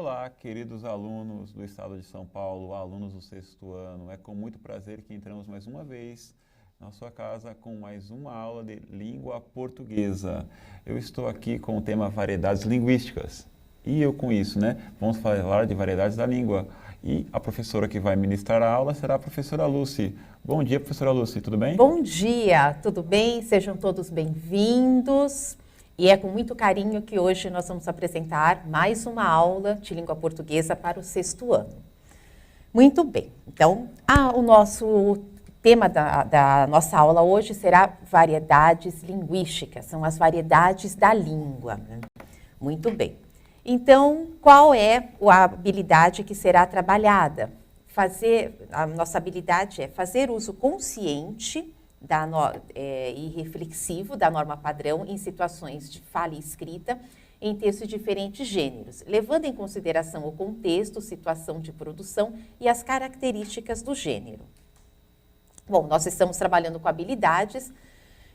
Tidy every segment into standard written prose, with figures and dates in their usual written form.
Olá, queridos alunos do estado de São Paulo, alunos do sexto ano. É com muito prazer que entramos mais uma vez na sua casa com mais uma aula de língua portuguesa. Eu estou aqui com o tema variedades linguísticas. E eu com isso, vamos falar de variedades da língua. E a professora que vai ministrar a aula será a professora Lucy. Bom dia, professora Lucy, tudo bem? Bom dia, tudo bem? Sejam todos bem-vindos. E é com muito carinho que hoje nós vamos apresentar mais uma aula de língua portuguesa para o sexto ano. Muito bem, então o nosso tema da nossa aula hoje será variedades linguísticas, são as variedades da língua. Muito bem, então qual é a habilidade que será trabalhada? A nossa habilidade é fazer uso consciente e reflexivo da norma padrão em situações de fala e escrita em textos de diferentes gêneros, levando em consideração o contexto, situação de produção e as características do gênero. Bom, nós estamos trabalhando com habilidades,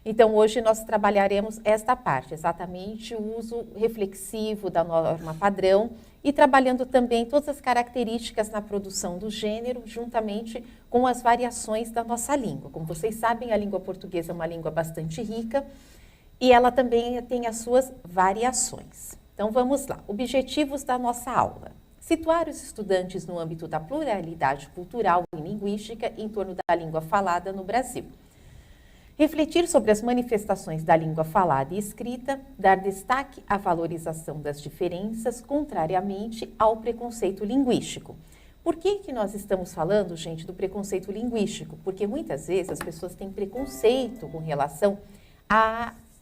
então hoje nós trabalharemos esta parte, exatamente o uso reflexivo da norma padrão e trabalhando também todas as características na produção do gênero, juntamente com as variações da nossa língua. Como vocês sabem, a língua portuguesa é uma língua bastante rica e ela também tem as suas variações. Então vamos lá, objetivos da nossa aula. Situar os estudantes no âmbito da pluralidade cultural e linguística em torno da língua falada no Brasil. Refletir sobre as manifestações da língua falada e escrita, dar destaque à valorização das diferenças, contrariamente ao preconceito linguístico. Por que nós estamos falando, gente, do preconceito linguístico? Porque muitas vezes as pessoas têm preconceito com relação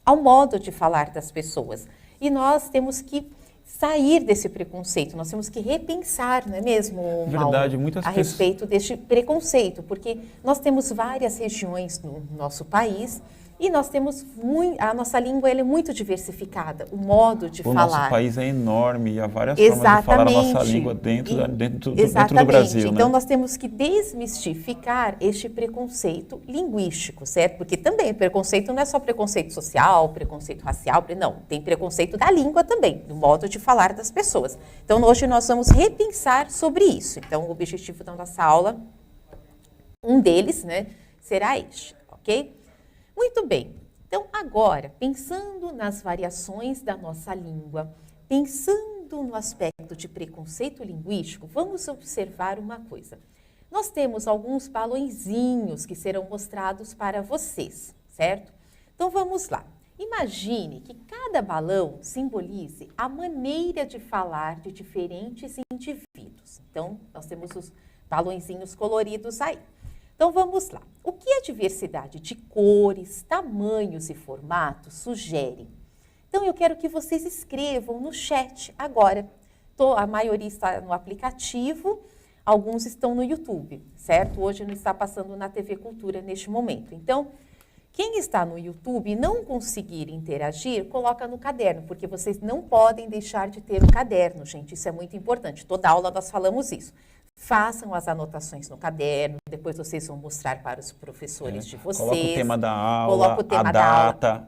ao modo de falar das pessoas. E nós temos que sair desse preconceito, nós temos que repensar, não é mesmo, Verdade, Mauro, a respeito deste preconceito, porque nós temos várias regiões no nosso país e nós temos a nossa língua ela é muito diversificada, o modo de falar. O nosso país é enorme e há várias formas de falar a nossa língua dentro do Brasil. Então nós temos que desmistificar este preconceito linguístico, certo? Porque também preconceito não é só preconceito social, preconceito racial, não, tem preconceito da língua também, do modo de falar das pessoas. Então hoje nós vamos repensar sobre isso. Então o objetivo da nossa aula, um deles, será este, ok? Muito bem, então agora, pensando nas variações da nossa língua, pensando no aspecto de preconceito linguístico, vamos observar uma coisa. Nós temos alguns balõezinhos que serão mostrados para vocês, certo? Então vamos lá. Imagine que cada balão simbolize a maneira de falar de diferentes indivíduos. Então, nós temos os balõezinhos coloridos aí. Então vamos lá. O que a diversidade de cores, tamanhos e formatos sugere? Então eu quero que vocês escrevam no chat agora. A maioria está no aplicativo, alguns estão no YouTube, certo? Hoje não está passando na TV Cultura neste momento. Então, quem está no YouTube e não conseguir interagir, coloca no caderno, porque vocês não podem deixar de ter o caderno, gente. Isso é muito importante. Toda aula nós falamos isso. Façam as anotações no caderno, depois vocês vão mostrar para os professores de vocês. Coloca o tema da aula,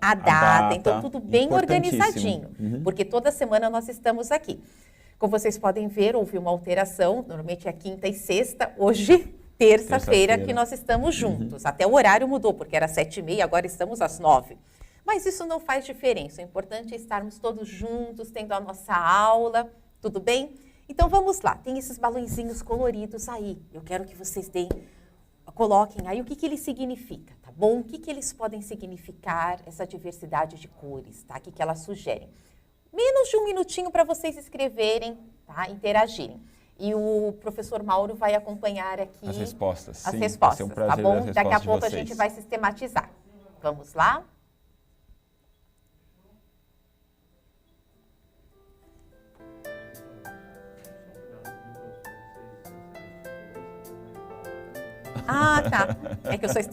a data. Então, tudo bem organizadinho, porque toda semana nós estamos aqui. Como vocês podem ver, houve uma alteração, normalmente é quinta e sexta, hoje, terça-feira, que nós estamos juntos. Até o horário mudou, porque era 7h30, agora estamos às 9h. Mas isso não faz diferença, o importante é estarmos todos juntos, tendo a nossa aula, tudo bem? Então, vamos lá. Tem esses balõezinhos coloridos aí. Eu quero que vocês coloquem aí o que ele significa, tá bom? O que eles podem significar, essa diversidade de cores, tá? O que elas sugerem. Menos de um minutinho para vocês escreverem, tá? Interagirem. E o professor Mauro vai acompanhar aqui as respostas. As sim, respostas, vai ser um prazer tá bom? ver as Daqui a respostas pouco de a vocês. gente vai sistematizar. Vamos lá? Ah, tá. É que eu sou...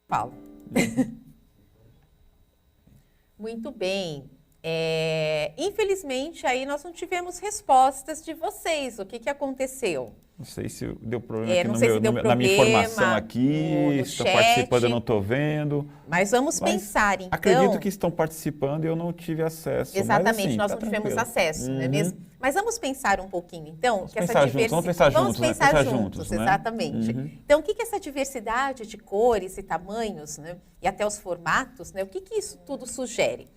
Falo. Muito bem. Infelizmente, aí nós não tivemos respostas de vocês. O que aconteceu? Não sei se deu problema aqui não sei se deu na minha problema informação aqui, no se estão chat. participando, eu não estou vendo. Mas vamos pensar, então. Acredito que estão participando e eu não tive acesso. Exatamente, mas, assim, nós tá não tivemos tranquilo. acesso, não é mesmo? Mas vamos pensar um pouquinho, então, Vamos que essa pensar diversidade. juntos, vamos pensar juntos, Vamos pensar né? Pensar juntos, juntos, né? exatamente. Então, o que essa diversidade de cores e tamanhos, né, e até os formatos, né, o que isso tudo sugere?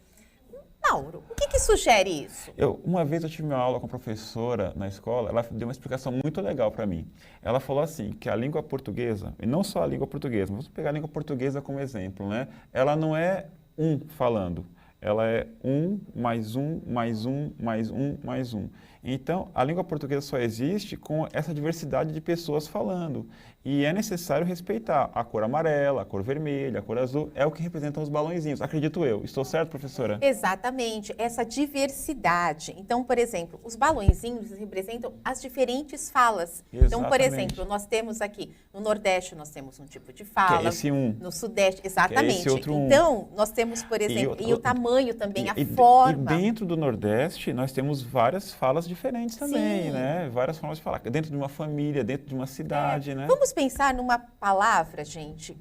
Mauro, o que sugere isso? Uma vez eu tive uma aula com a professora na escola, ela deu uma explicação muito legal para mim. Ela falou assim, que a língua portuguesa, e não só a língua portuguesa, mas vamos pegar a língua portuguesa como exemplo, né? Ela não é um falando, ela é um, mais um, mais um, mais um, mais um. Então, a língua portuguesa só existe com essa diversidade de pessoas falando. E é necessário respeitar a cor amarela, a cor vermelha, a cor azul, é o que representam os balõezinhos, acredito eu. Estou certo, professora? Exatamente, essa diversidade. Então, por exemplo, os balõezinhos representam as diferentes falas. Exatamente. Então, por exemplo, nós temos aqui, no Nordeste nós temos um tipo de fala. Que é esse um. No Sudeste, exatamente. Que é esse outro um. Então, nós temos, por exemplo, e o tamanho também, a forma. E dentro do Nordeste, nós temos várias falas diferentes também, Sim. né? Várias formas de falar. Dentro de uma família, dentro de uma cidade, né? Vamos pensar numa palavra, gente,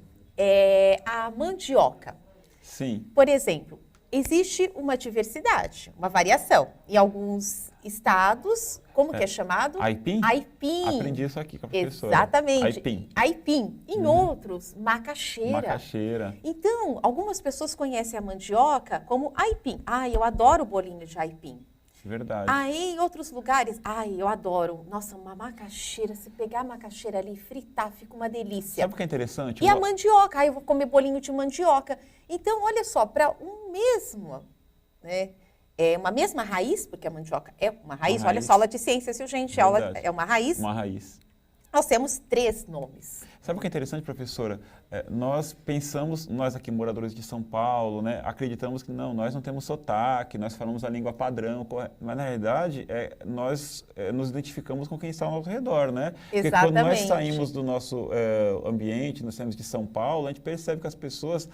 a mandioca. Sim. Por exemplo, existe uma diversidade, uma variação. Em alguns estados, como que é chamado? Aipim? Aipim. Aprendi isso aqui com a professora. Exatamente. Aipim. Aipim. Em outros, macaxeira. Macaxeira. Então, algumas pessoas conhecem a mandioca como aipim. Eu adoro o bolinho de aipim. Verdade. Aí, em outros lugares, eu adoro. Nossa, uma macaxeira, se pegar a macaxeira ali e fritar, fica uma delícia. Sabe o que é interessante? E a mandioca, eu vou comer bolinho de mandioca. Então, olha só, para uma mesma raiz, porque a mandioca é uma raiz, olha só, aula de ciências, viu, gente? Aula é uma raiz. Uma raiz. Nós temos 3 nomes. Sabe o que é interessante, professora? Nós pensamos, nós aqui moradores de São Paulo, né, acreditamos que nós não temos sotaque, nós falamos a língua padrão, mas na realidade nós nos identificamos com quem está ao nosso redor, né? Exatamente. Porque quando nós saímos do nosso ambiente, nós saímos de São Paulo, a gente percebe que as pessoas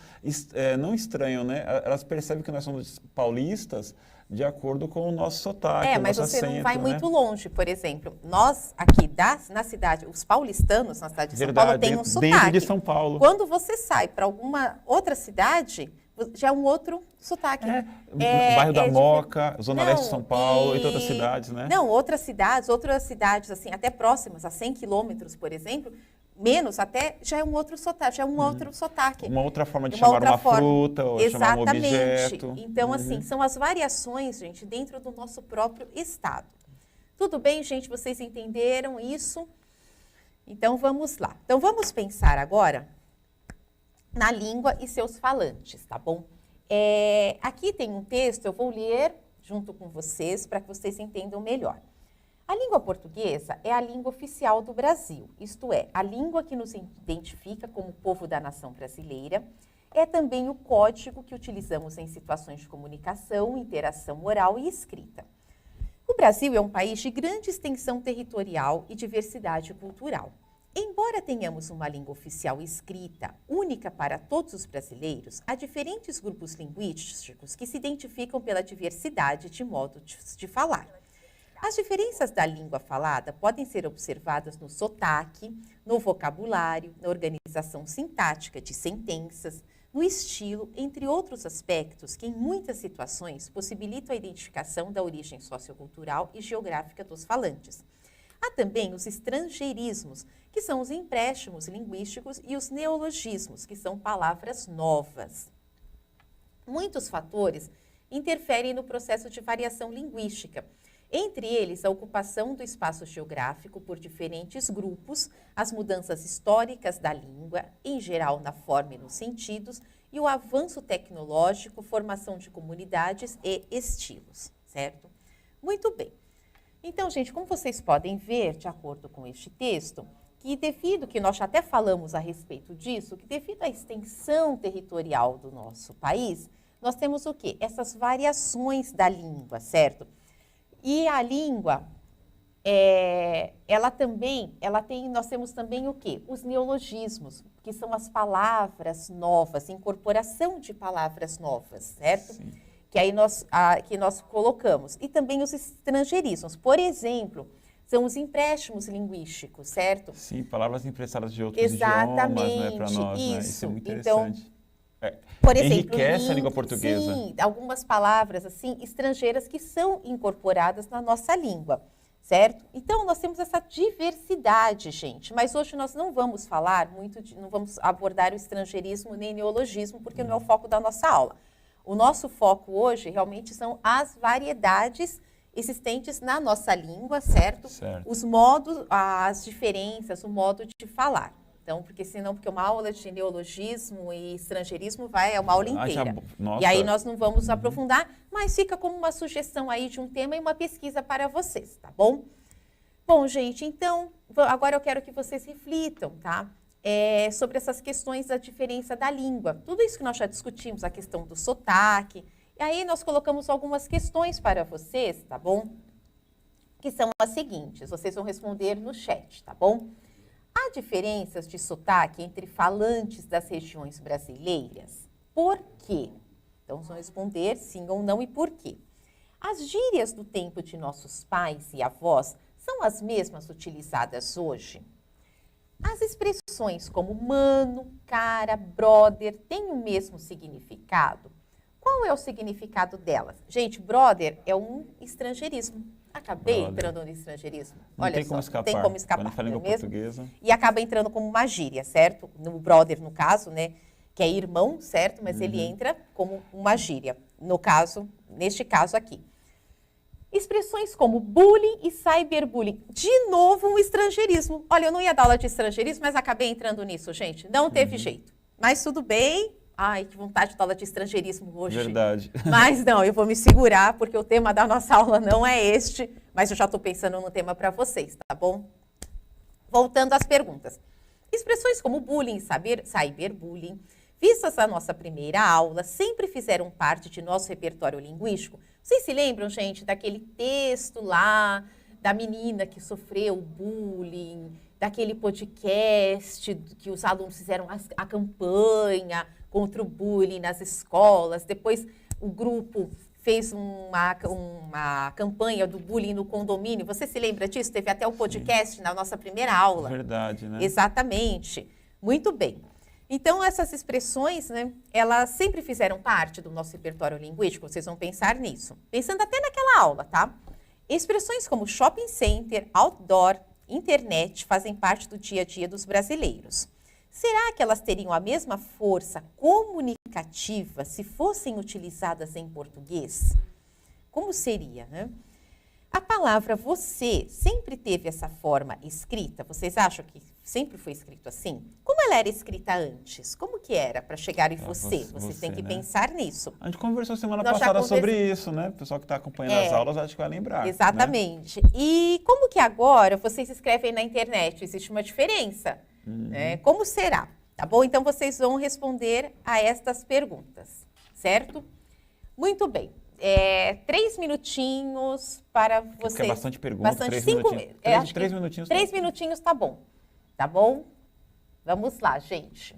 não estranham, né? Elas percebem que nós somos paulistas de acordo com o nosso sotaque, mas nosso você acento, não vai né? muito longe, por exemplo. Nós aqui na cidade, os paulistanos na cidade de São Paulo têm um sotaque. Dentro de São Paulo. Quando você sai para alguma outra cidade, já é um outro sotaque. Bairro da Moca, Zona Leste de São Paulo e outras cidades, né? Não, outras cidades assim, até próximas, a 100 quilômetros, por exemplo, menos até, já é um outro sotaque, Uma outra forma de chamar uma fruta ou chamar um objeto. Então, assim, são as variações, gente, dentro do nosso próprio estado. Tudo bem, gente? Vocês entenderam isso? Então, vamos lá. Então, vamos pensar agora na língua e seus falantes, tá bom? Aqui tem um texto, eu vou ler junto com vocês para que vocês entendam melhor. A língua portuguesa é a língua oficial do Brasil, isto é, a língua que nos identifica como povo da nação brasileira, é também o código que utilizamos em situações de comunicação, interação oral e escrita. O Brasil é um país de grande extensão territorial e diversidade cultural. Embora tenhamos uma língua oficial escrita, única para todos os brasileiros, há diferentes grupos linguísticos que se identificam pela diversidade de modos de falar. As diferenças da língua falada podem ser observadas no sotaque, no vocabulário, na organização sintática de sentenças, no estilo, entre outros aspectos que, em muitas situações, possibilitam a identificação da origem sociocultural e geográfica dos falantes. Há também os estrangeirismos, que são os empréstimos linguísticos, e os neologismos, que são palavras novas. Muitos fatores interferem no processo de variação linguística. Entre eles, a ocupação do espaço geográfico por diferentes grupos, as mudanças históricas da língua, em geral na forma e nos sentidos, e o avanço tecnológico, formação de comunidades e estilos, certo? Muito bem. Então, gente, como vocês podem ver, de acordo com este texto, que devido, que nós já até falamos a respeito disso, que devido à extensão territorial do nosso país, nós temos o quê? Essas variações da língua, certo? E a língua, nós temos também o quê? Os neologismos, que são as palavras novas, incorporação de palavras novas, certo? Sim. Que nós colocamos. E também os estrangeirismos. Por exemplo, são os empréstimos linguísticos, certo? Sim, palavras emprestadas de outros idiomas, né, para nós, né? Isso é muito interessante. Por exemplo, enriquece a língua portuguesa. Sim, algumas palavras assim estrangeiras que são incorporadas na nossa língua, certo? Então, nós temos essa diversidade, gente. Mas hoje nós não vamos falar não vamos abordar o estrangeirismo nem neologismo, porque não é o foco da nossa aula. O nosso foco hoje realmente são as variedades existentes na nossa língua, certo? Os modos, as diferenças, o modo de falar. Então, porque uma aula de neologismo e estrangeirismo é uma aula inteira. E aí nós não vamos aprofundar, mas fica como uma sugestão aí de um tema e uma pesquisa para vocês, tá bom? Bom, gente, então, agora eu quero que vocês reflitam, tá? Sobre essas questões da diferença da língua. Tudo isso que nós já discutimos, a questão do sotaque. E aí nós colocamos algumas questões para vocês, tá bom? Que são as seguintes, vocês vão responder no chat, tá bom? Há diferenças de sotaque entre falantes das regiões brasileiras? Por quê? Então, vão responder sim ou não e por quê. As gírias do tempo de nossos pais e avós são as mesmas utilizadas hoje? As expressões como mano, cara, brother têm o mesmo significado? Qual é o significado delas? Gente, brother é um estrangeirismo. Acabei entrando no estrangeirismo. Olha tem como escapar. Tem como escapar. Quando fala língua portuguesa. E acaba entrando como uma gíria, certo? No brother, no caso, né? Que é irmão, certo? Mas ele entra como uma gíria. Neste caso aqui. Expressões como bullying e cyberbullying. De novo, um estrangeirismo. Olha, eu não ia dar aula de estrangeirismo, mas acabei entrando nisso, gente. Não teve jeito. Mas tudo bem. Ai, que vontade de dar aula de estrangeirismo hoje. Verdade. Mas não, eu vou me segurar, porque o tema da nossa aula não é este, mas eu já estou pensando no tema para vocês, tá bom? Voltando às perguntas. Expressões como bullying e cyberbullying, vistas na nossa primeira aula, sempre fizeram parte de nosso repertório linguístico. Vocês se lembram, gente, daquele texto lá, da menina que sofreu bullying, daquele podcast que os alunos fizeram a campanha contra o bullying nas escolas. Depois o grupo fez uma campanha do bullying no condomínio. Você se lembra disso? Teve até o podcast na nossa primeira aula. Verdade, né? Exatamente. Muito bem. Então, essas expressões, né, elas sempre fizeram parte do nosso repertório linguístico. Vocês vão pensar nisso. Pensando até naquela aula, tá? Expressões como shopping center, outdoor, internet fazem parte do dia a dia dos brasileiros. Será que elas teriam a mesma força comunicativa se fossem utilizadas em português? Como seria, né? A palavra você sempre teve essa forma escrita? Vocês acham que sempre foi escrito assim? Como ela era escrita antes? Como que era para chegar em você? Vocês têm que pensar nisso. A gente conversou semana passada sobre isso, né? O pessoal que está acompanhando as aulas acho que vai lembrar. Exatamente. Né? E como que agora vocês escrevem na internet? Existe uma diferença? Como será? Tá bom? Então, vocês vão responder a estas perguntas, certo? Muito bem. 3 minutinhos para vocês. Porque é bastante pergunta, 3 minutinhos. 3 minutinhos. 3 minutinhos tá bom. Tá bom? Vamos lá, gente.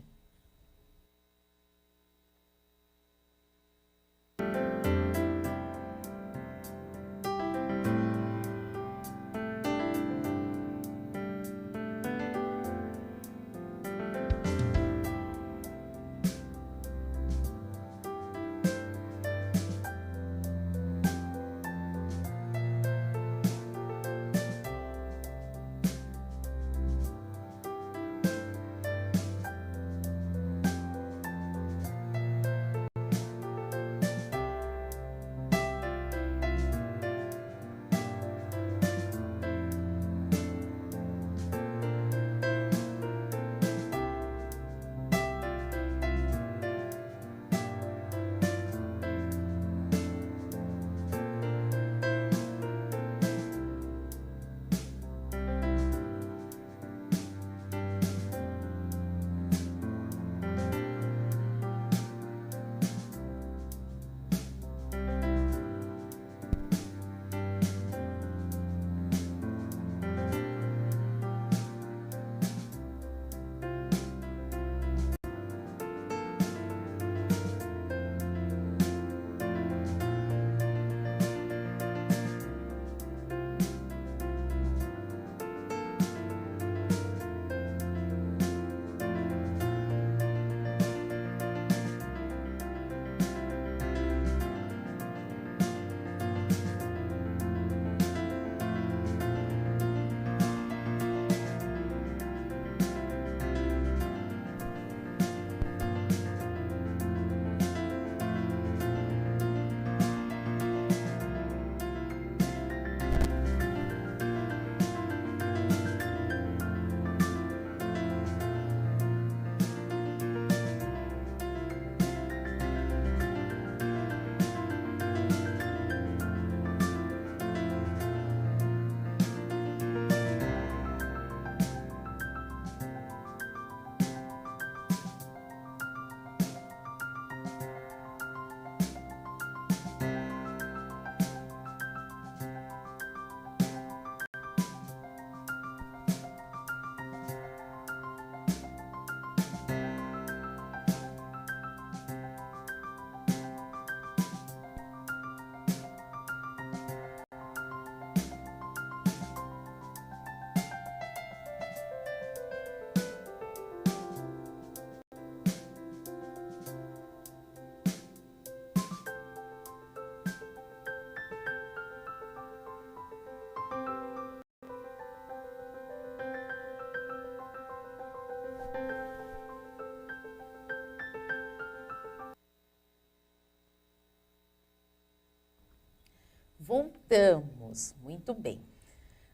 Acertamos. Muito bem.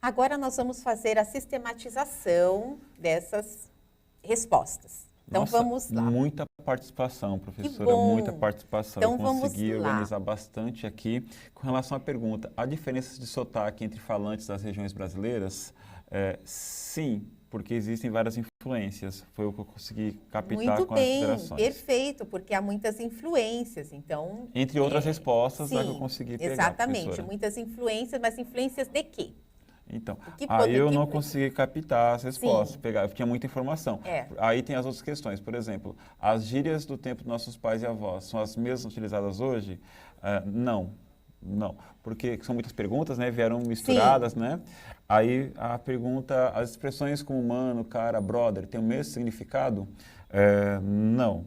Agora nós vamos fazer a sistematização dessas respostas. Então, Nossa, vamos lá. Muita participação, professora, Que bom. muita participação. Então, Eu consegui vamos lá. organizar bastante aqui. Com relação à pergunta, há diferenças de sotaque entre falantes das regiões brasileiras? Sim, porque existem várias influências. Foi o que eu consegui captar Muito com bem, as considerações. perfeito, porque há muitas influências. Então, Entre outras respostas, sim, que eu consegui pegar, exatamente, professora. muitas influências, mas influências de quê? Então, Que aí eu não que- consegui captar as respostas, Sim. pegar, eu tinha muita informação. É. Aí tem as outras questões, por exemplo, as gírias do tempo dos nossos pais e avós são as mesmas utilizadas hoje? Não, porque são muitas perguntas, né, vieram misturadas, né? Aí a pergunta, as expressões como mano, cara, brother, tem o mesmo significado? Não,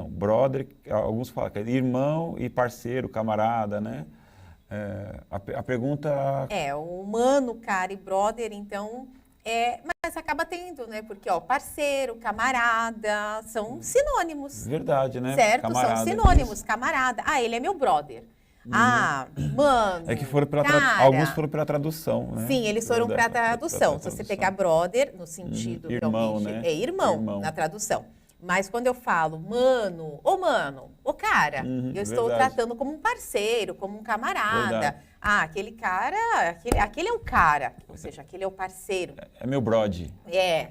brother, alguns falam que é irmão e parceiro, camarada, né? A pergunta... O mano, cara e brother, então, mas acaba tendo, né? Porque, parceiro, camarada, são sinônimos. Verdade, né? Certo? Camarada, são sinônimos, isso. camarada. Ele é meu brother. Mano, É que foram cara. alguns foram pela tradução, né? Sim, eles foram para a tradução. Se você pegar brother, no sentido irmão, realmente, né? é irmão na tradução. Mas quando eu falo mano, ô cara, eu estou verdade. tratando como um parceiro, como um camarada. Verdade. Aquele cara, aquele é o cara, ou seja, aquele é o parceiro. É meu brode.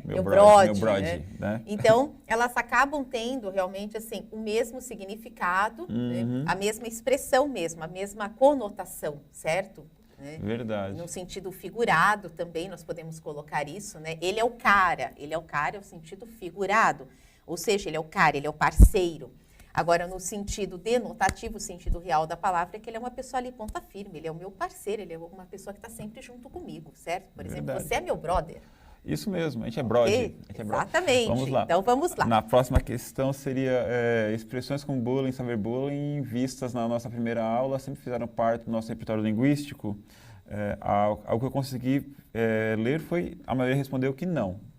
Meu brode, brode, né? Então, elas acabam tendo realmente assim o mesmo significado, né? A mesma expressão mesmo, a mesma conotação, certo? Né? Verdade. No sentido figurado também nós podemos colocar isso, né? Ele é o cara é o sentido figurado. Ou seja, ele é o cara, ele é o parceiro. Agora, no sentido denotativo, o sentido real da palavra, é que ele é uma pessoa ali ponta firme, ele é o meu parceiro, ele é uma pessoa que está sempre junto comigo, certo? Por exemplo, Verdade. você é meu brother. Isso mesmo, a gente é brode. Okay? Exatamente. Vamos lá. Então, vamos lá. Na próxima questão seria expressões como bullying, cyberbullying, vistas na nossa primeira aula, sempre fizeram parte do nosso repertório linguístico. Algo que eu consegui ler foi, a maioria respondeu que não.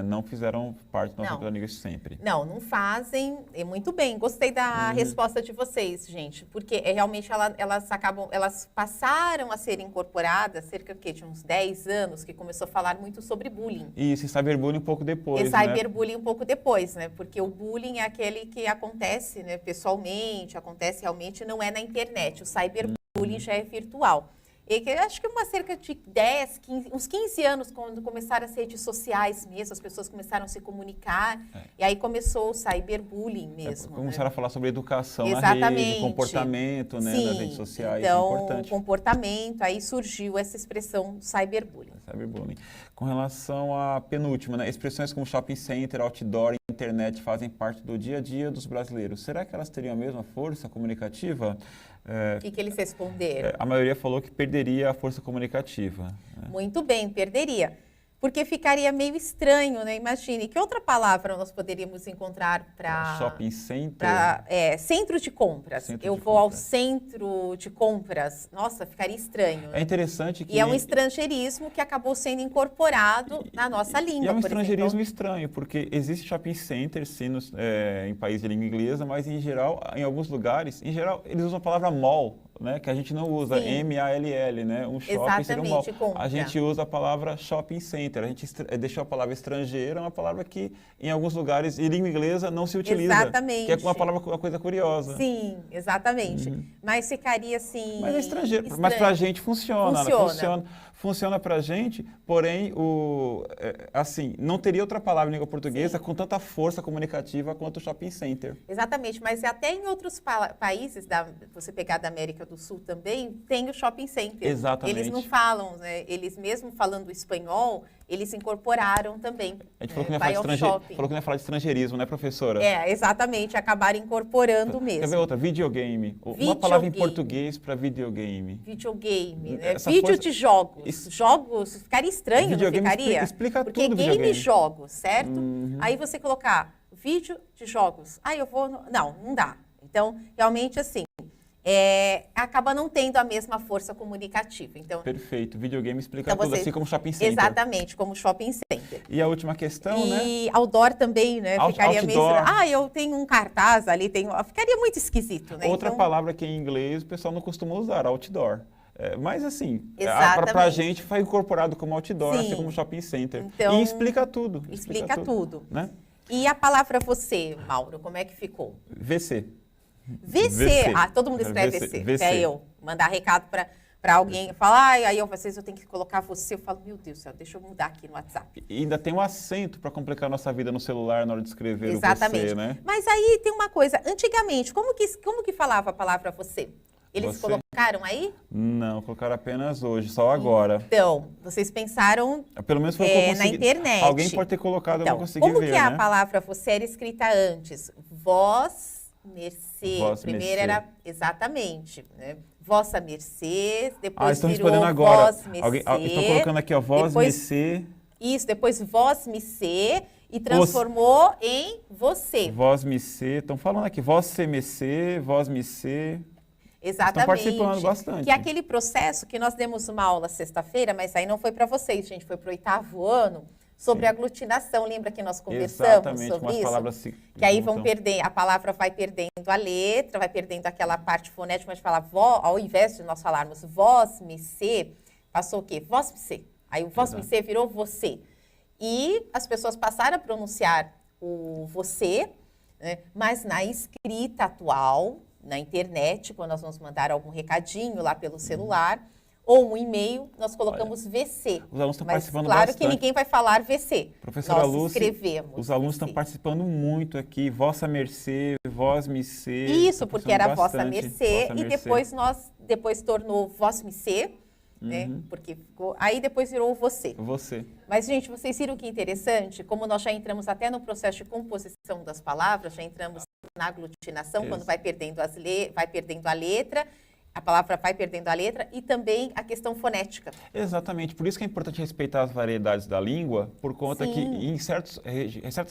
Não fizeram parte do nosso repertório linguístico sempre. Não fazem. E muito bem, gostei da resposta de vocês, gente, porque realmente elas passaram a ser incorporadas cerca de uns 10 anos, que começou a falar muito sobre bullying. Isso, e cyberbullying um pouco depois, E cyberbullying um pouco depois, né? Porque o bullying é aquele que acontece, né, pessoalmente, acontece realmente, não é na internet. O cyberbullying já é virtual. E que acho que cerca de 10, 15, uns 15 anos, quando começaram as redes sociais mesmo, as pessoas começaram a se comunicar, e aí começou o cyberbullying mesmo. Começaram a falar sobre educação Exatamente. na rede, comportamento, né, Sim, nas redes sociais, então, isso é importante. comportamento, aí surgiu essa expressão cyberbullying. Cyberbullying. Com relação à penúltima, né, expressões como shopping center, outdoor, internet fazem parte do dia a dia dos brasileiros. Será que elas teriam a mesma força comunicativa? O que eles responderam? A maioria falou que perderia a força comunicativa. Né? Muito bem, perderia. Porque ficaria meio estranho, né? Imagine, que outra palavra nós poderíamos encontrar para... Shopping center? Centro de compras. Eu vou ao centro de compras. Nossa, ficaria estranho. Né? É interessante que... E é um estrangeirismo que acabou sendo incorporado na nossa língua, E é um por estrangeirismo exemplo. estranho, porque existe shopping center, sim, em países de língua inglesa, mas em geral, em alguns lugares, em geral, eles usam a palavra mall, né, que a gente não usa, Sim. M-A-L-L, né? Um shopping seria um mall. Compra. A gente usa a palavra shopping center, a gente deixou a palavra estrangeira, uma palavra que em alguns lugares, em língua inglesa, não se utiliza. Exatamente. Que é uma coisa curiosa. Sim, exatamente. Mas ficaria assim... Mas é estrangeiro. Mas pra gente funciona. Funciona pra gente, porém, assim, não teria outra palavra em língua portuguesa com tanta força comunicativa quanto o shopping center. Exatamente, mas até em outros países, você pegar da América do Sul também, tem o shopping center. Exatamente. Eles não falam, né? Eles mesmo falando espanhol, eles incorporaram também. A gente falou que não ia falar de estrangeirismo, né, professora? Exatamente, acabaram incorporando mesmo. Quer ver outra? Videogame. Uma palavra em português para videogame. Videogame, né? Vídeo de jogos. Jogos, ficaria estranho, videogame não ficaria? Explica porque tudo game videogame. jogos, certo? Aí você colocar vídeo de jogos. Eu vou... Não dá. Então, realmente, assim, acaba não tendo a mesma força comunicativa. Então, perfeito. Videogame explica tudo, assim como shopping center. Exatamente, como shopping center. E a última questão, né? E outdoor também, né? Ficaria outdoor. meio... eu tenho um cartaz ali, ficaria muito esquisito, né? Outra palavra que em inglês o pessoal não costuma usar, outdoor. Mas assim, Exatamente. para a gente foi incorporado como outdoor, Sim. assim como shopping center. Então, E explica tudo. Explica tudo. Né? E a palavra você, Mauro, como é que ficou? VC. VC. Ah, todo mundo escreve VC. VC. Até eu. Mandar recado para alguém, falar, aí vocês eu tenho que colocar você. Eu falo, meu Deus do céu, deixa eu mudar aqui no WhatsApp. E ainda tem um acento para complicar a nossa vida no celular na hora de escrever Exatamente. o você, né? Mas aí tem uma coisa, antigamente, como que falava a palavra você? Eles Você? colocaram aí? Não, colocaram apenas hoje, só agora. Então, vocês pensaram Pelo menos foi o que eu consegui. na internet. Alguém pode ter colocado, eu Então, não consegui como ver, que a né? palavra você era escrita antes? Vós, mercê. Vós, Primeiro mercê. era, exatamente, né? Vossa mercê, depois Estão virou respondendo agora. vós, mercê. Estão colocando aqui, ó, vós, depois, mercê. Isso, depois vós, mercê, e transformou em você. Vós, mercê. Estão falando aqui, vós, mercê, vós, mercê. Exatamente. Estão participando bastante. Que é aquele processo que nós demos uma aula sexta-feira, mas aí não foi para vocês, gente, foi para o 8º ano, sobre aglutinação. Lembra que nós conversamos Exatamente, sobre umas isso? palavras se Que aí juntam. vão perder, a palavra vai perdendo a letra, vai perdendo aquela parte fonética, mas falar vó, ao invés de nós falarmos vós, me se, passou o quê? Vós, me se. Aí o vós, me se virou você. E as pessoas passaram a pronunciar o você, né? Mas na escrita atual, na internet, quando nós vamos mandar algum recadinho lá pelo celular, ou um e-mail, nós colocamos VC. Os alunos estão Mas participando claro bastante. que ninguém vai falar VC. Professora nós Lúcia, escrevemos os alunos estão VC. participando muito aqui. Vossa mercê, vós mercê. Isso, porque era vossa bastante. mercê, Vossa e depois tornou vós mercê, né? Porque ficou, aí depois virou você. Você. Mas, gente, vocês viram que interessante? Como nós já entramos até no processo de composição das palavras, já entramos na aglutinação, Isso. quando vai perdendo a letra, a palavra vai perdendo a letra, e também a questão fonética. Exatamente. Por isso que é importante respeitar as variedades da língua, por conta que em certas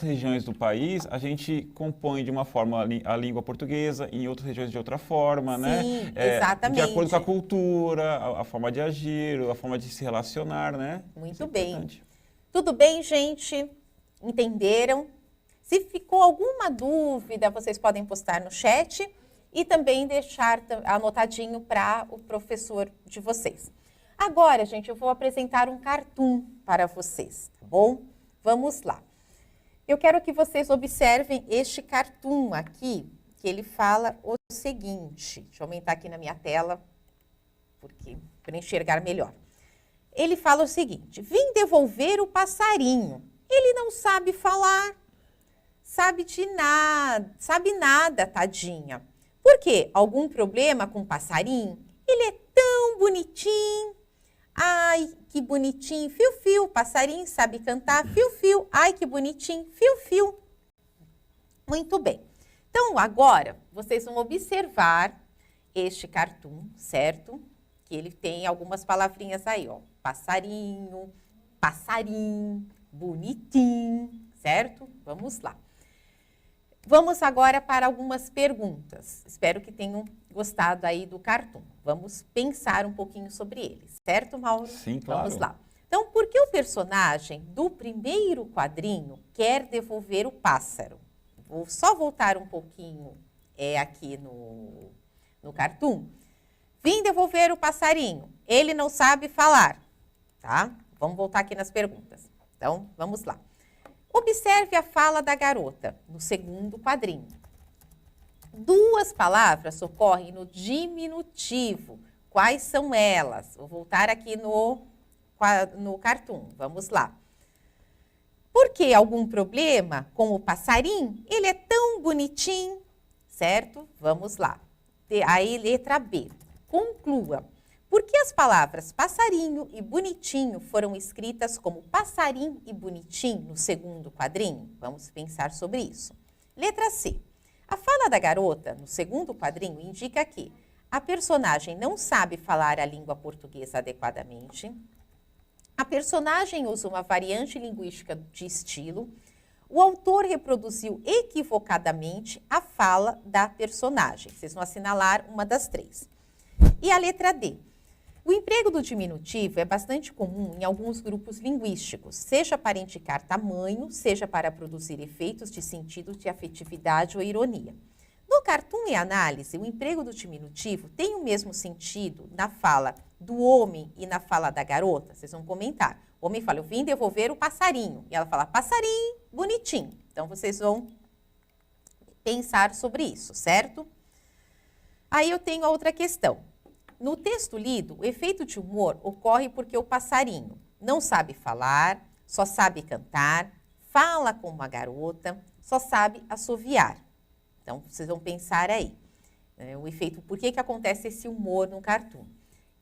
regiões do país, a gente compõe de uma forma a língua portuguesa, em outras regiões de outra forma, né? Sim, exatamente. De acordo com a cultura, a forma de agir, a forma de se relacionar, né? Muito Isso é bem. importante. Tudo bem, gente? Entenderam? Se ficou alguma dúvida, vocês podem postar no chat e também deixar anotadinho para o professor de vocês. Agora, gente, eu vou apresentar um cartoon para vocês, tá bom? Vamos lá. Eu quero que vocês observem este cartoon aqui, que ele fala o seguinte. Deixa eu aumentar aqui na minha tela, para enxergar melhor. Ele fala o seguinte: vim devolver o passarinho. Ele não sabe falar, sabe nada, tadinha. Por quê? Algum problema com o passarinho? Ele é tão bonitinho. Ai, que bonitinho. Fiu-fiu, passarinho sabe cantar. Fiu-fiu, ai, que bonitinho. Fiu-fiu. Muito bem. Então, agora, vocês vão observar este cartoon, certo? Que ele tem algumas palavrinhas aí, ó. Passarinho, passarinho, bonitinho, certo? Vamos lá. Vamos agora para algumas perguntas. Espero que tenham gostado aí do cartoon. Vamos pensar um pouquinho sobre ele, certo, Mauro? Sim, claro. Vamos lá. Então, por que o personagem do primeiro quadrinho quer devolver o pássaro? Vou só voltar um pouquinho aqui no cartoon. Vim devolver o passarinho. Ele não sabe falar, tá? Vamos voltar aqui nas perguntas. Então, vamos lá. Observe a fala da garota no segundo quadrinho. Duas palavras ocorrem no diminutivo. Quais são elas? Vou voltar aqui no cartoon. Vamos lá. Por que algum problema com o passarinho? Ele é tão bonitinho, certo? Vamos lá. Aí, letra B. Conclua. Por que as palavras passarinho e bonitinho foram escritas como passarinho e bonitinho no segundo quadrinho? Vamos pensar sobre isso. Letra C. A fala da garota no segundo quadrinho indica que a personagem não sabe falar a língua portuguesa adequadamente, a personagem usa uma variante linguística de estilo, o autor reproduziu equivocadamente a fala da personagem. Vocês vão assinalar uma das três. E a letra D. O emprego do diminutivo é bastante comum em alguns grupos linguísticos, seja para indicar tamanho, seja para produzir efeitos de sentido de afetividade ou ironia. No cartoon e análise, o emprego do diminutivo tem o mesmo sentido na fala do homem e na fala da garota? Vocês vão comentar. O homem fala, eu vim devolver o passarinho. E ela fala, passarinho, bonitinho. Então, vocês vão pensar sobre isso, certo? Aí eu tenho outra questão. No texto lido, o efeito de humor ocorre porque o passarinho não sabe falar, só sabe cantar, fala como uma garota, só sabe assoviar. Então, vocês vão pensar aí. O efeito, por que acontece esse humor no cartoon?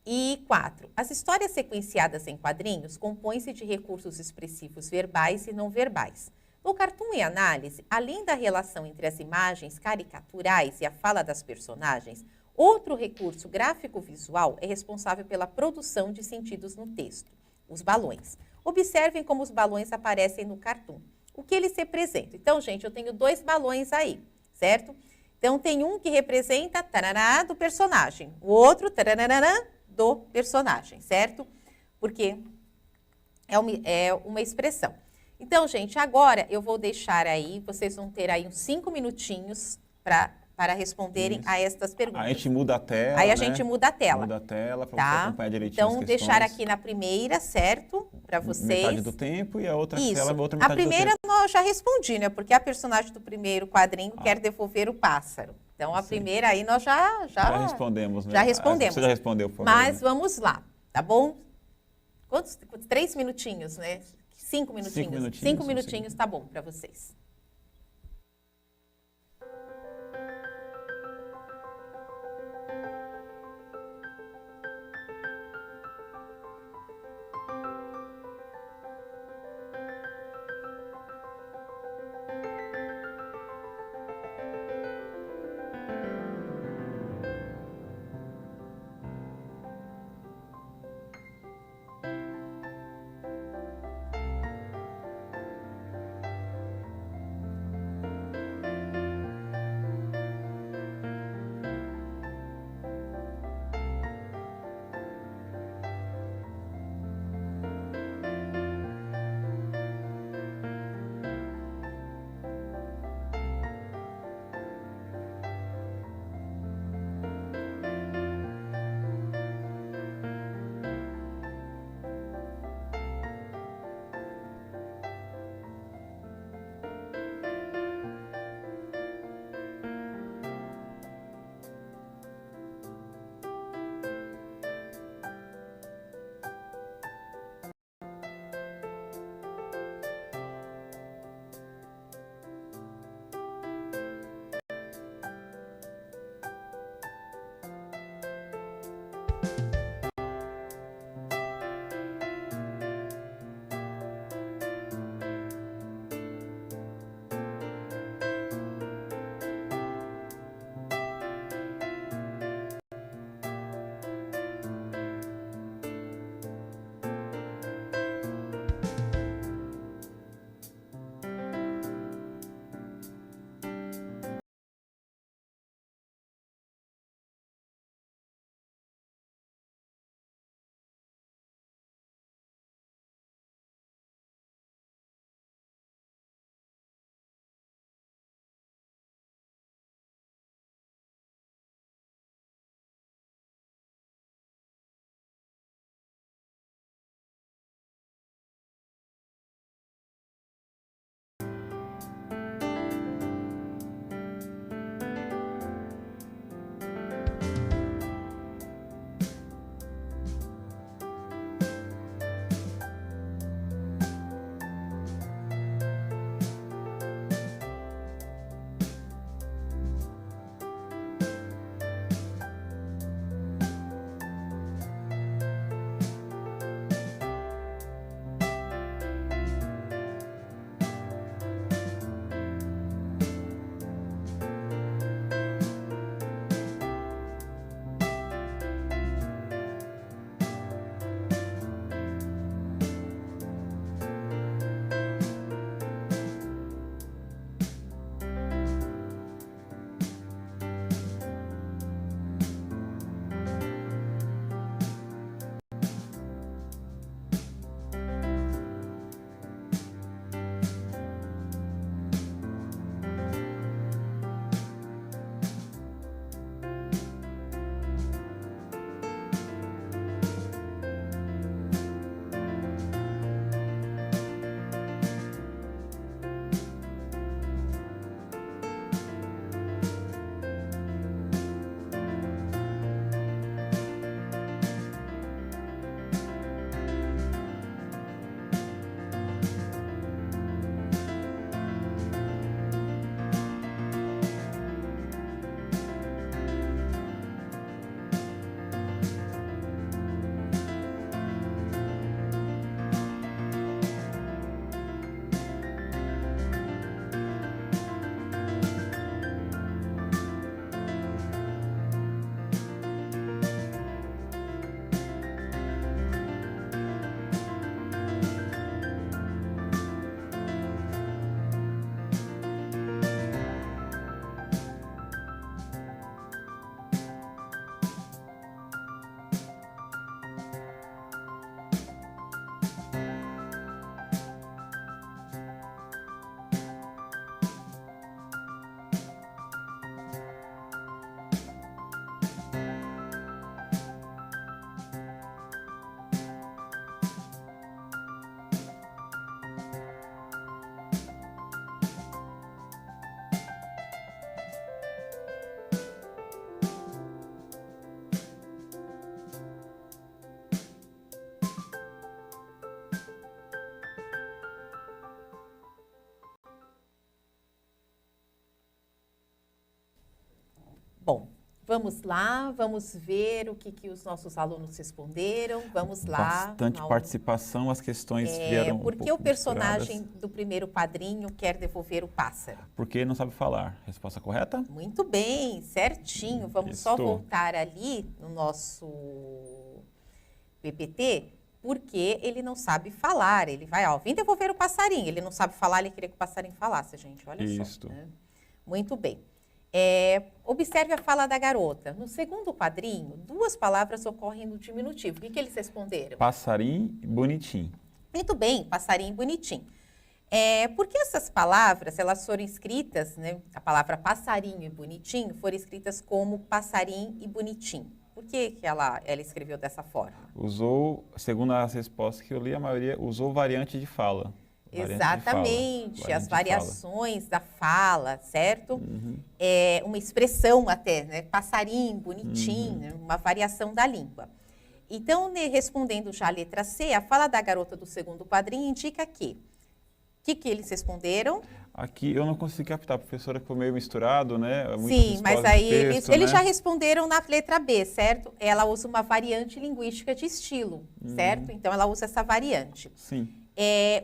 E 4. As histórias sequenciadas em quadrinhos compõem-se de recursos expressivos verbais e não verbais. No cartoon e análise, além da relação entre as imagens caricaturais e a fala das personagens, outro recurso gráfico-visual é responsável pela produção de sentidos no texto, os balões. Observem como os balões aparecem no cartoon. O que eles representam? Então, gente, eu tenho 2 balões aí, certo? Então, tem um que representa tarará do personagem, o outro tarará do personagem, certo? Porque é uma expressão. Então, gente, agora eu vou deixar aí, vocês vão ter aí uns 5 minutinhos para responderem a estas perguntas. Aí a gente muda a tela, Aí a gente muda a tela. Muda a tela para tá? você acompanhar direitinho então, as questões. deixar aqui na primeira, certo? Para vocês. Metade do tempo e a outra Isso. tela, a outra metade do tempo. A primeira eu já respondi, né? Porque a personagem do primeiro quadrinho quer devolver o pássaro. Então, a primeira aí nós já respondemos, né? Já respondemos. Você já respondeu, por favor. Mas vamos lá, tá bom? Quantos? 3 minutinhos, né? 5 minutinhos. 5 minutinhos tá bom para vocês. Bom, vamos lá, vamos ver o que os nossos alunos responderam. Vamos lá. Bastante participação, as questões vieram Por que o personagem do primeiro padrinho quer devolver o pássaro? Porque não sabe falar. Resposta correta? Muito bem, certinho. Vamos só voltar ali no nosso PPT, porque ele não sabe falar. Ele vai, vem devolver o passarinho. Ele não sabe falar, ele queria que o passarinho falasse, gente. Olha só. Né? Muito bem. Observe a fala da garota. No segundo quadrinho, 2 palavras ocorrem no diminutivo. O que eles responderam? Passarinho e bonitinho. Muito bem, passarinho e bonitinho. Porque essas palavras, elas foram escritas, né? A palavra passarinho e bonitinho foram escritas como passarinho e bonitinho. Por que ela escreveu dessa forma? Usou, segundo as respostas que eu li, a maioria usou variante de fala. Exatamente, as variações da fala, certo? Uma expressão até, né? Passarinho, bonitinho, uma variação da língua. Então, respondendo já a letra C, a fala da garota do segundo quadrinho indica que... O que eles responderam? Aqui eu não consegui captar, a professora ficou meio misturado, né? Sim, mas aí eles já responderam na letra B, certo? Ela usa uma variante linguística de estilo, certo? Então, ela usa essa variante. Sim.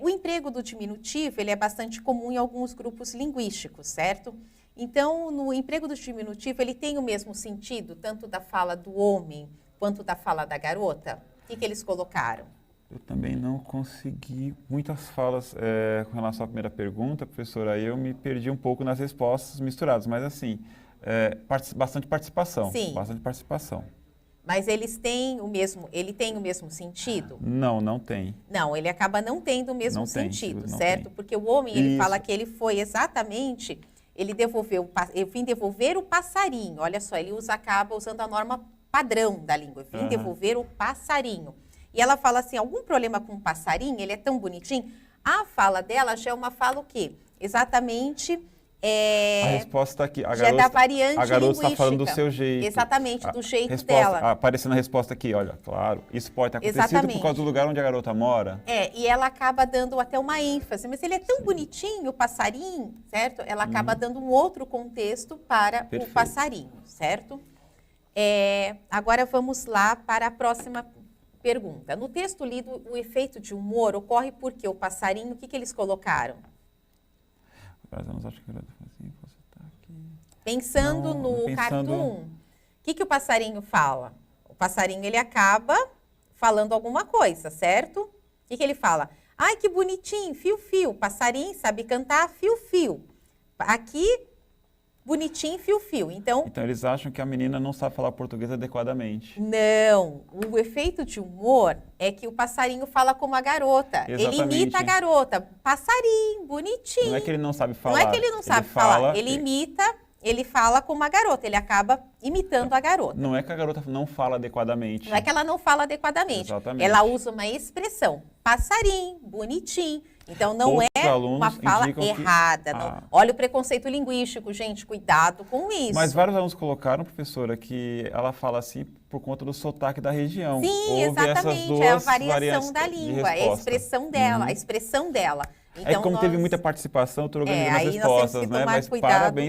O emprego do diminutivo, ele é bastante comum em alguns grupos linguísticos, certo? Então, no emprego do diminutivo, ele tem o mesmo sentido, tanto da fala do homem quanto da fala da garota? O que eles colocaram? Eu também não consegui muitas falas com relação à primeira pergunta, professora, aí eu me perdi um pouco nas respostas misturadas, mas assim, bastante participação. Sim. Bastante participação. Mas ele tem o mesmo sentido? Não tem. Não, ele acaba não tendo o mesmo sentido, certo? Porque o homem, ele fala que ele foi exatamente, eu vim devolver o passarinho. Olha só, ele acaba usando a norma padrão da língua. Eu vim devolver o passarinho. E ela fala assim, algum problema com o passarinho? Ele é tão bonitinho. A fala dela já é uma fala o quê? Exatamente... A resposta aqui, a garota está falando do seu jeito. Exatamente, do jeito dela. Aparecendo a resposta aqui, olha, claro, isso pode ter acontecido por causa do lugar onde a garota mora. E ela acaba dando até uma ênfase, mas ele é tão bonitinho, o passarinho, certo? Ela acaba dando um outro contexto para o passarinho, certo? Agora vamos lá para a próxima pergunta. No texto lido, o efeito de humor ocorre porque o passarinho, o que eles colocaram? Pensando no cartoon, o que o passarinho fala? O passarinho, ele acaba falando alguma coisa, certo? O que ele fala? Ai, que bonitinho, fio-fio. Passarinho sabe cantar fio-fio. Aqui, bonitinho, fio-fio. Então, eles acham que a menina não sabe falar português adequadamente. Não. O efeito de humor é que o passarinho fala como a garota. Exatamente. Ele imita a garota. Passarinho, bonitinho. Não é que ele não sabe falar. Não é que ele não sabe falar. Ele imita, ele fala como a garota. Ele acaba imitando a garota. Não é que a garota não fala adequadamente. Não é que ela não fala adequadamente. Exatamente. Ela usa uma expressão. Passarinho, bonitinho. Então, não é uma fala errada. Olha o preconceito linguístico, gente, cuidado com isso. Mas vários alunos colocaram, professora, que ela fala assim por conta do sotaque da região. Sim, exatamente, é a variação da língua, é a expressão dela, a expressão dela. Então, como teve muita participação, eu estou organizando as respostas, né? Mas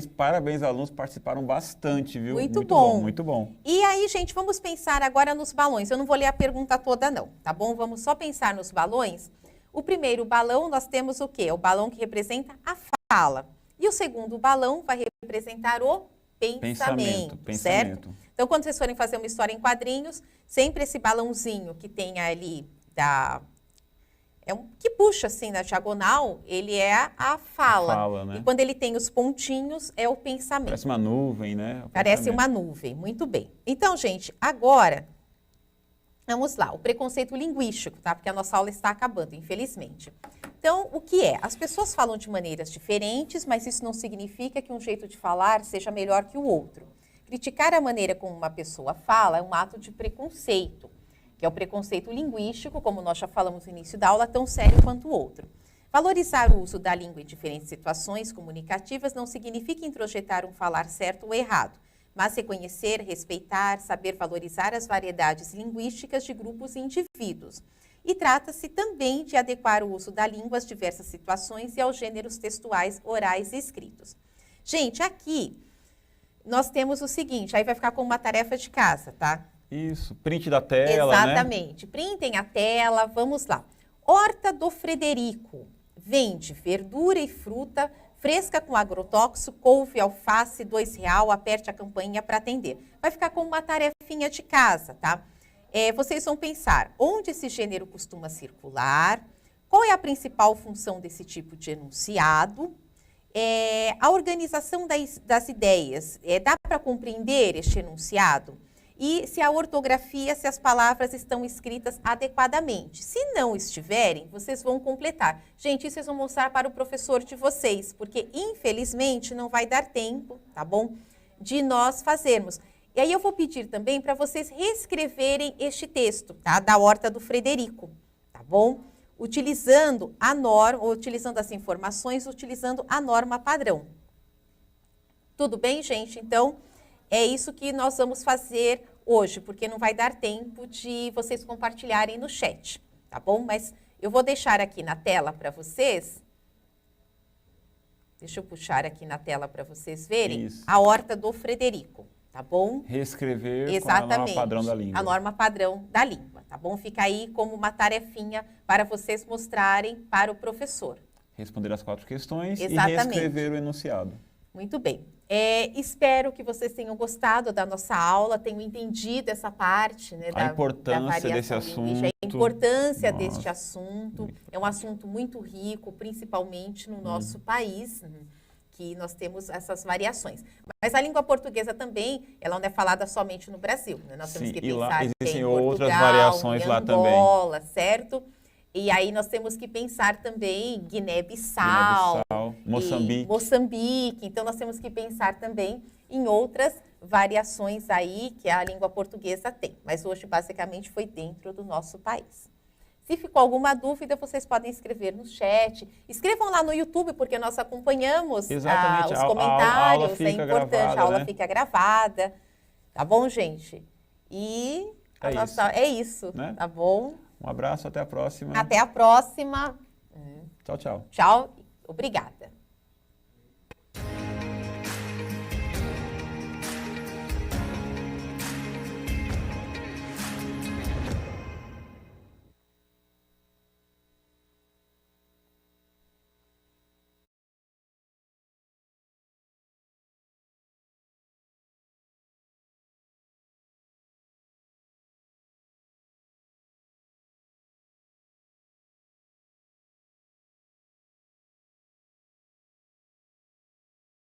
parabéns, alunos, participaram bastante, viu? Muito bom. Muito bom. E aí, gente, vamos pensar agora nos balões. Eu não vou ler a pergunta toda, não, tá bom? Vamos só pensar nos balões. O primeiro balão, nós temos o quê? O balão que representa a fala. E o segundo balão vai representar o pensamento, certo? Então, quando vocês forem fazer uma história em quadrinhos, sempre esse balãozinho que tem ali, que puxa assim na diagonal, ele é a fala. Né? E quando ele tem os pontinhos, é o pensamento. Parece uma nuvem, né? Parece uma nuvem, muito bem. Então, gente, agora... Vamos lá, o preconceito linguístico, tá? Porque a nossa aula está acabando, infelizmente. Então, o que é? As pessoas falam de maneiras diferentes, mas isso não significa que um jeito de falar seja melhor que o outro. Criticar a maneira como uma pessoa fala é um ato de preconceito, que é o preconceito linguístico, como nós já falamos no início da aula, tão sério quanto o outro. Valorizar o uso da língua em diferentes situações comunicativas não significa introjetar um falar certo ou errado, mas reconhecer, respeitar, saber valorizar as variedades linguísticas de grupos e indivíduos. E trata-se também de adequar o uso da língua às diversas situações e aos gêneros textuais, orais e escritos. Gente, aqui, nós temos o seguinte, aí vai ficar como uma tarefa de casa, tá? Isso, print da tela, exatamente. Né? Printem a tela, vamos lá. Horta do Frederico. Vende verdura e fruta fresca com agrotóxico, couve, alface, R$2, aperte a campainha para atender. Vai ficar como uma tarefinha de casa, tá? Vocês vão pensar onde esse gênero costuma circular, qual é a principal função desse tipo de enunciado, a organização das ideias, dá para compreender este enunciado? E se a ortografia, se as palavras estão escritas adequadamente. Se não estiverem, vocês vão completar. Gente, isso vocês vão mostrar para o professor de vocês, porque infelizmente não vai dar tempo, tá bom? De nós fazermos. E aí eu vou pedir também para vocês reescreverem este texto, tá? Da Horta do Frederico, tá bom? Utilizando a norma, utilizando as informações, utilizando a norma padrão. Tudo bem, gente? Então, é isso que nós vamos fazer hoje, porque não vai dar tempo de vocês compartilharem no chat, tá bom? Mas eu vou deixar aqui na tela para vocês. Deixa eu puxar aqui na tela para vocês verem. Isso. A Horta do Frederico, tá bom? Reescrever exatamente, com a norma padrão da língua. A norma padrão da língua, tá bom? Fica aí como tarefinha para vocês mostrarem para o professor. Responder as 4 questões exatamente. E reescrever o enunciado. Muito bem. Espero que vocês tenham gostado da nossa aula, tenham entendido essa parte, né, a importância desse assunto. A importância deste assunto. É um assunto muito rico, principalmente no nosso país, que nós temos essas variações. Mas a língua portuguesa também, ela não é falada somente no Brasil, né? Nós temos que pensar que existem em outras Portugal, variações lá também. Angola, certo? E aí nós temos que pensar também Guiné-Bissau, Moçambique. Então nós temos que pensar também em outras variações aí que a língua portuguesa tem. Mas hoje basicamente foi dentro do nosso país. Se ficou alguma dúvida, vocês podem escrever no chat. Escrevam lá no YouTube, porque nós acompanhamos os comentários. É importante, a aula fica gravada. Tá bom, gente? E é isso, né? Tá bom? Um abraço, até a próxima. Até a próxima. Tchau, tchau. Tchau, obrigada.